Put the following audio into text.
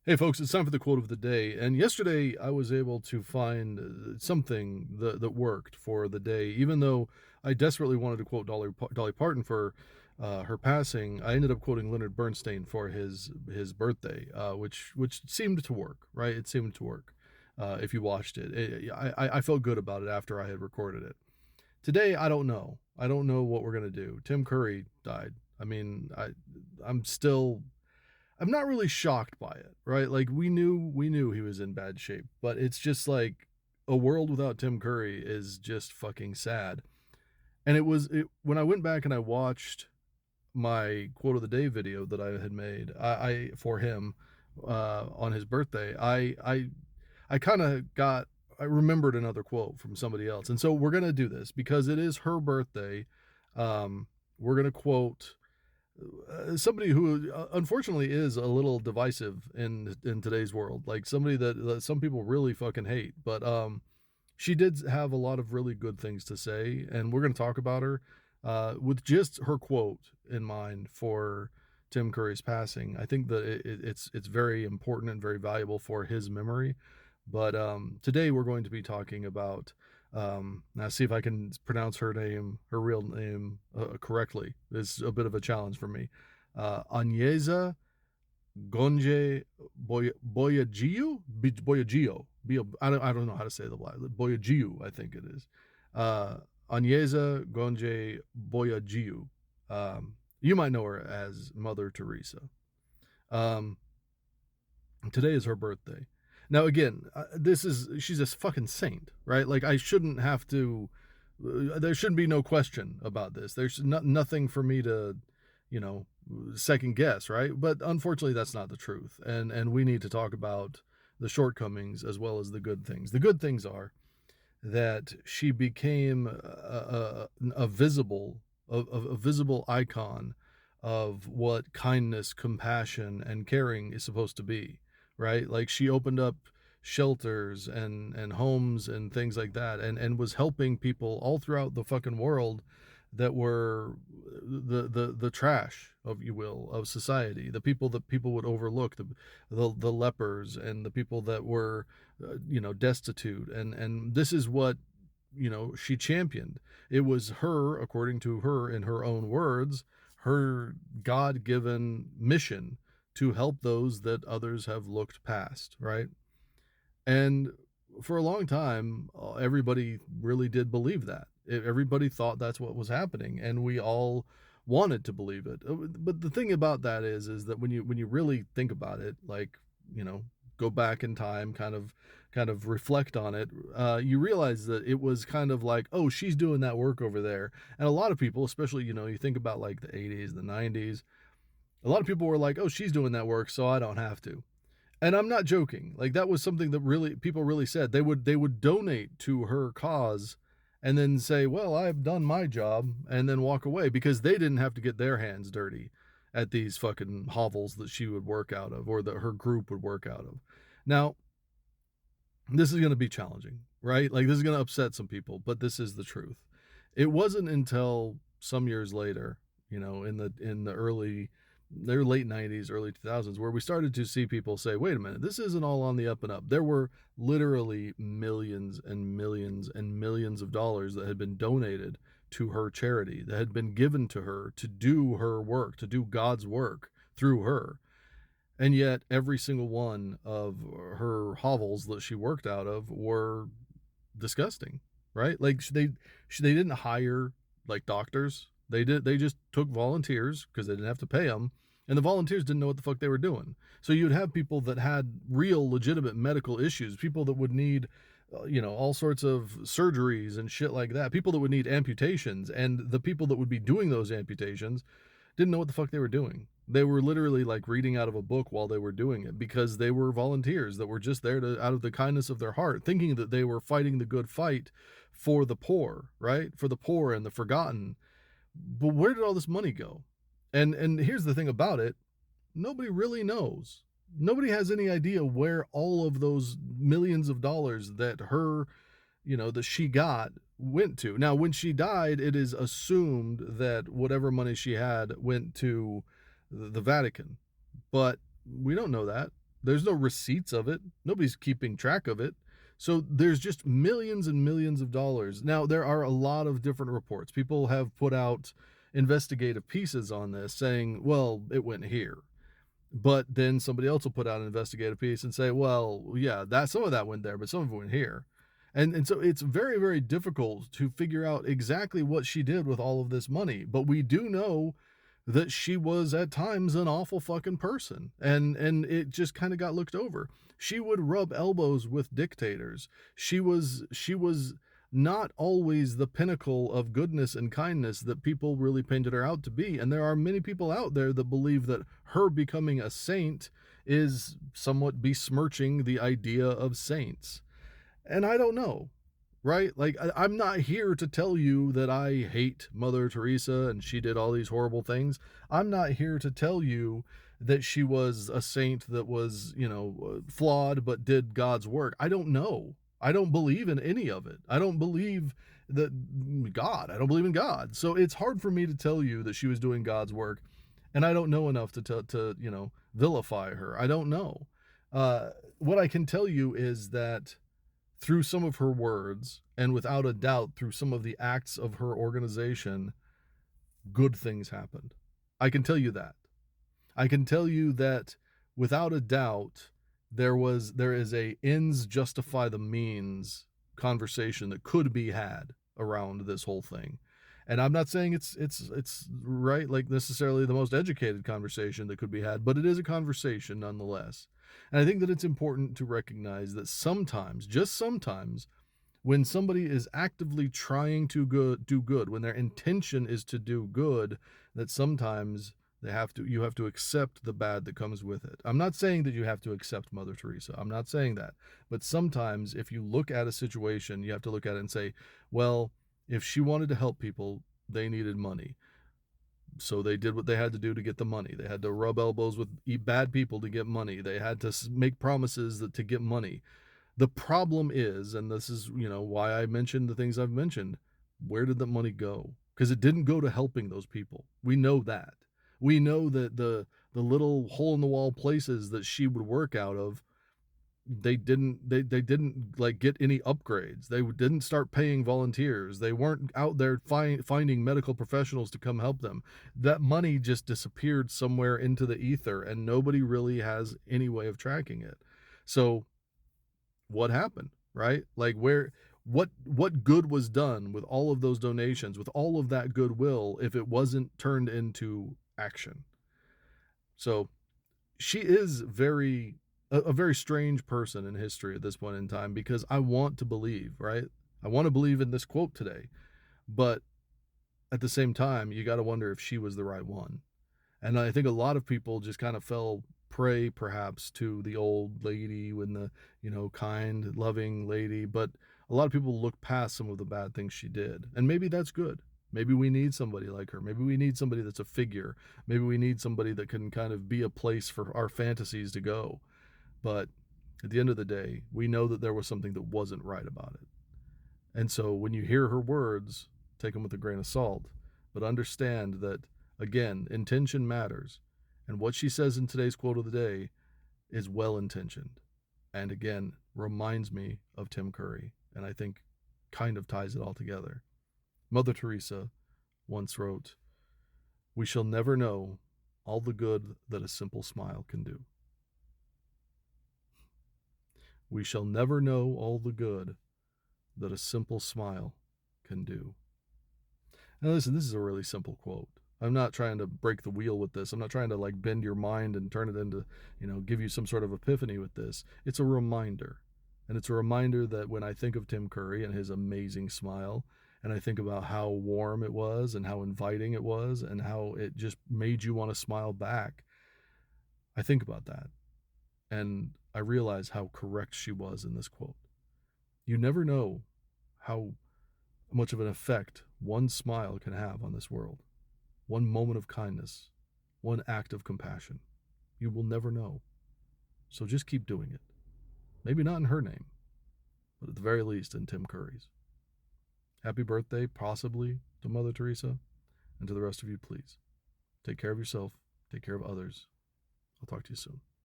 Hey folks, it's time for the quote of the day. And yesterday I was able to find something that worked for the day. Even though I desperately wanted to quote Dolly Parton for her passing, I ended up quoting Leonard Bernstein for his birthday, which seemed to work, right? It seemed to work. If you watched I felt good about it after I had recorded it. Today, I don't know. I don't know what we're gonna do. Tim Curry died. I'm still I'm not really shocked by it, right? Like we knew he was in bad shape, but it's just like a world without Tim Curry is just fucking sad. And when I went back and I watched my quote of the day video that I had made, I for him on his birthday, I kind of got I remembered another quote from somebody else, and so we're gonna do this because it is her birthday. We're gonna quote somebody who unfortunately is a little divisive in today's world, like somebody that some people really fucking hate. But she did have a lot of really good things to say, and we're going to talk about her with just her quote in mind for Tim Curry's passing. I think that it's very important and very valuable for his memory. But today we're going to be talking about now see if I can pronounce her real name correctly. It's a bit of a challenge for me. Agnesa Gonje Boyagiu. I don't know how to say the last. Boyagiu, I think it is. Agnesa Gonje Boyagiu. You might know her as Mother Teresa. Um, Today is her birthday. Now, again, she's a fucking saint, right? Like, I shouldn't have to, there shouldn't be no question about this. There's nothing for me to, you know, second guess, right? But unfortunately, that's not the truth. And we need to talk about the shortcomings as well as the good things. The good things are that she became a visible icon of what kindness, compassion, and caring is supposed to be, right? Like she opened up shelters and homes and things like that, and was helping people all throughout the fucking world that were the trash of, you will, of society, the people that people would overlook, the lepers and the people that were destitute, and this is what she championed. It was her, according to her in her own words, her god-given mission to help those that others have looked past, right? And for a long time, everybody really did believe that. Everybody thought that's what was happening, and we all wanted to believe it. But the thing about that is that when you really think about it, like, go back in time, kind of reflect on it, you realize that it was kind of like, oh, she's doing that work over there. And a lot of people, especially, you think about like the 80s, the 90s, a lot of people were like, oh, she's doing that work, so I don't have to. And I'm not joking. Like, that was something that really people really said. They would donate to her cause and then say, "Well, I've done my job," and then walk away because they didn't have to get their hands dirty at these fucking hovels that she would work out of, or that her group would work out of. Now, this is going to be challenging, right? Like, this is going to upset some people, but this is the truth. It wasn't until some years later, in the late 90s, early 2000s, where we started to see people say, wait a minute, this isn't all on the up and up. There were literally millions and millions and millions of dollars that had been donated to her charity, that had been given to her to do her work, to do God's work through her. And yet, every single one of her hovels that she worked out of were disgusting, right? Like, they didn't hire like doctors. They just took volunteers because they didn't have to pay them, and the volunteers didn't know what the fuck they were doing. So you'd have people that had real legitimate medical issues, people that would need all sorts of surgeries and shit like that, people that would need amputations, and the people that would be doing those amputations didn't know what the fuck they were doing. They were literally like reading out of a book while they were doing it because they were volunteers that were just there to, out of the kindness of their heart, thinking that they were fighting the good fight for the poor, right? For the poor and the forgotten. But where did all this money go? And here's the thing about it, nobody really knows. Nobody has any idea where all of those millions of dollars that that she got went to. Now, when she died, it is assumed that whatever money she had went to the Vatican, but we don't know that. There's no receipts of it. Nobody's keeping track of it. So there's just millions and millions of dollars. Now, there are a lot of different reports. People have put out investigative pieces on this saying, well, it went here. But then somebody else will put out an investigative piece and say, well, yeah, that some of that went there, but some of it went here. And so it's very, very difficult to figure out exactly what she did with all of this money. But we do know that she was at times an awful fucking person. And it just kind of got looked over. She would rub elbows with dictators. She was not always the pinnacle of goodness and kindness that people really painted her out to be. And there are many people out there that believe that her becoming a saint is somewhat besmirching the idea of saints. And I don't know, right? Like, I'm not here to tell you that I hate Mother Teresa and she did all these horrible things. I'm not here to tell you that she was a saint that was, flawed but did God's work. I don't know. I don't believe in any of it. I don't believe that God, I don't believe in God. So it's hard for me to tell you that she was doing God's work. And I don't know enough to vilify her. I don't know. What I can tell you is that through some of her words, and without a doubt through some of the acts of her organization, good things happened. I can tell you that. I can tell you that without a doubt, there is a ends justify the means conversation that could be had around this whole thing. And I'm not saying it's right, like necessarily the most educated conversation that could be had, but it is a conversation nonetheless. And I think that it's important to recognize that sometimes, just sometimes, when somebody is actively trying to do good, when their intention is to do good, that sometimes you have to accept the bad that comes with it. I'm not saying that you have to accept Mother Teresa. I'm not saying that. But sometimes if you look at a situation, you have to look at it and say, well, if she wanted to help people, they needed money. So they did what they had to do to get the money. They had to rub elbows with bad people to get money. They had to make promises to get money. The problem is, and this is, why I mentioned the things I've mentioned, where did the money go? Because it didn't go to helping those people. We know that. We know that the little hole in the wall places that she would work out of, they didn't like get any upgrades. They didn't start paying volunteers. They weren't out there finding medical professionals to come help them. That money just disappeared somewhere into the ether, and nobody really has any way of tracking it. So what happened, right? Like, what good was done with all of those donations, with all of that goodwill, if it wasn't turned into action? So she is a very strange person in history at this point in time, because I want to believe, right? I want to believe in this quote today, but at the same time, you got to wonder if she was the right one. And I think a lot of people just kind of fell prey perhaps to the old lady when the, kind, loving lady, but a lot of people look past some of the bad things she did. And maybe that's good. Maybe we need somebody like her. Maybe we need somebody that's a figure. Maybe we need somebody that can kind of be a place for our fantasies to go. But at the end of the day, we know that there was something that wasn't right about it. And so when you hear her words, take them with a grain of salt, but understand that, again, intention matters. And what she says in today's quote of the day is well intentioned. And again, reminds me of Tim Curry. And I think kind of ties it all together. Mother Teresa once wrote, "We shall never know all the good that a simple smile can do." We shall never know all the good that a simple smile can do. Now listen, this is a really simple quote. I'm not trying to break the wheel with this. I'm not trying to like bend your mind and turn it into, give you some sort of epiphany with this. It's a reminder. And it's a reminder that when I think of Tim Curry and his amazing smile, and I think about how warm it was and how inviting it was and how it just made you want to smile back, I think about that. And I realize how correct she was in this quote. You never know how much of an effect one smile can have on this world. One moment of kindness, one act of compassion. You will never know. So just keep doing it. Maybe not in her name, but at the very least in Tim Curry's. Happy birthday, possibly, to Mother Teresa, and to the rest of you, please. Take care of yourself, take care of others. I'll talk to you soon.